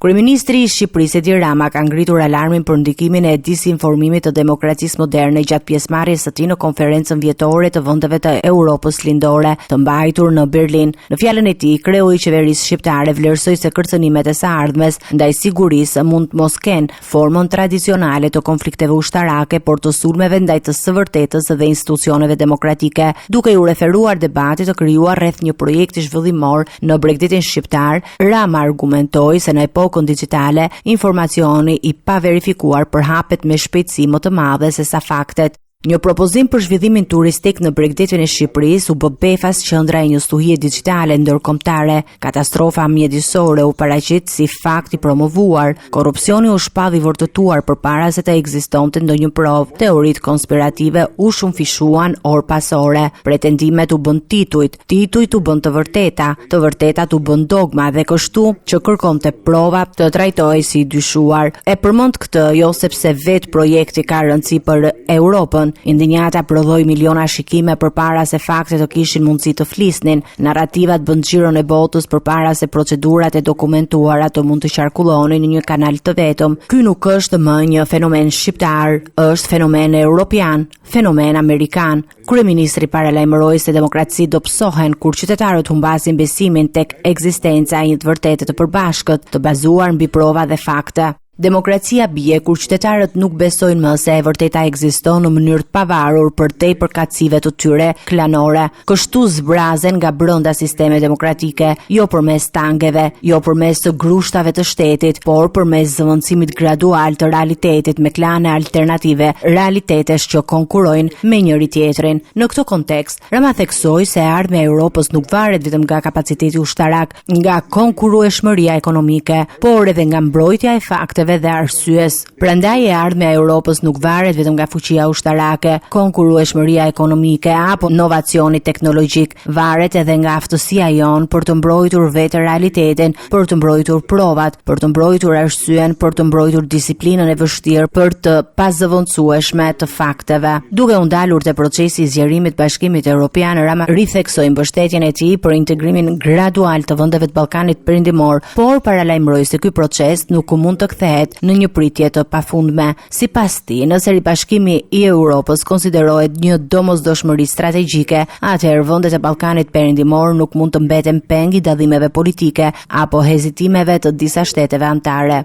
Kryeministri i Shqipërisë Edi Rama ka ngritur alarmin për ndikimin e disinformimit të demokracisë moderne gjatë pjesëmarrjes së tij në konferencën vjetore të vendeve të Europës Lindore të mbajtur në Berlin. Në fjalën e tij, kreu i qeverisë shqiptare vlerësoi se kërcënimet e së ardhmes ndaj sigurisë mund të mos kenë formën tradicionale të konflikteve ushtarake, por të sulmeve ndaj të së vërtetës dhe institucioneve demokratike, duke u referuar debatit të krijuar rreth një projekti zhvillimor në Bregdetin shqiptar. Rama argumentoi se në epokën digjitale, informacioni i pa verifikuar përhapet me shpejtësi më të madhe se sa faktet. Një propozim për zhvillimin turistik në Bregdetin e Shqipërisë u bë befas qendra e një stuhie digjitale ndërkombëtare. Katastrofa mjedisore u paraqit si fakt i promovuar. Korrupsioni u shpalli vërtetuar përpara se të ekzistonte ndonjë provë. Teoritë konspirative u shumëfishuan orë pas ore. Pretendimet u bën titujt u bën të vërtetat u bën dogma dhe kështu që kërkonte prova të trajtohej si dyshuar. E përmend këtë jo sepse vetë projekti ka rëndësi për Europën. Indinjata prodhoi miliona shikime përpara se faktet të kishin mundësi të flisnin. Narrativat bën xhiron e botës përpara se procedurat e dokumentuara të mund të qarkullonin në një kanal të vetëm. Ky nuk është më një fenomen shqiptar, është fenomen europian, fenomen amerikan. Kryeministri paralajmëroi se demokracitë do psohen kur qytetarët humbasin besimin tek ekzistenca e një të vërtetë të përbashkët, të bazuar mbi prova dhe fakte. Demokracia bie kur qytetarët nuk besojnë më se e vërteta ekziston në mënyrë të pavarur përtej përkatësive të tyre klanore. Kështu zbrazen nga brenda sisteme demokratike, jo përmes tangeve, jo përmes të grushtave të shtetit, por përmes zëvendësimit gradual të realitetit me klane alternative, realitetesh që konkurrojnë me njëri tjetrin. Në këtë kontekst, Rama theksoi se ardhmja e Europës nuk varet vetëm nga kapaciteti ushtarak, nga konkurrueshmëria ekonomike, por edhe nga mbrojtja e fakteve dhe arsyes. Prandaj e ardhmja e Europës nuk varet vetëm nga fuqia ushtarake, konkurrueshmëria ekonomike apo inovacioni teknologjik, varet edhe nga aftësia jon për të mbrojtur vetë realitetin, për të mbrojtur provat, për të mbrojtur arsyen, për të mbrojtur disiplinën e vështirë, për të pazëvendësueshme të fakteve. Duke u ndalur te procesi i zgjerimit Bashkimit Evropian, Rama ritheksoi mbështetjen e tij për integrimin gradual të vendeve të Ballkanit Perëndimor, por paralajmëroi se ky proces nuk mund të kthehet në një pritje të pafundme. Sipas tij, nëse ribashkimi i Europës konsiderohet një domosdoshmëri strategjike, atëherë vendet e Ballkanit Perëndimor nuk mund të mbeten peng i dallimeve politike apo hezitimeve të disa shteteve anëtare.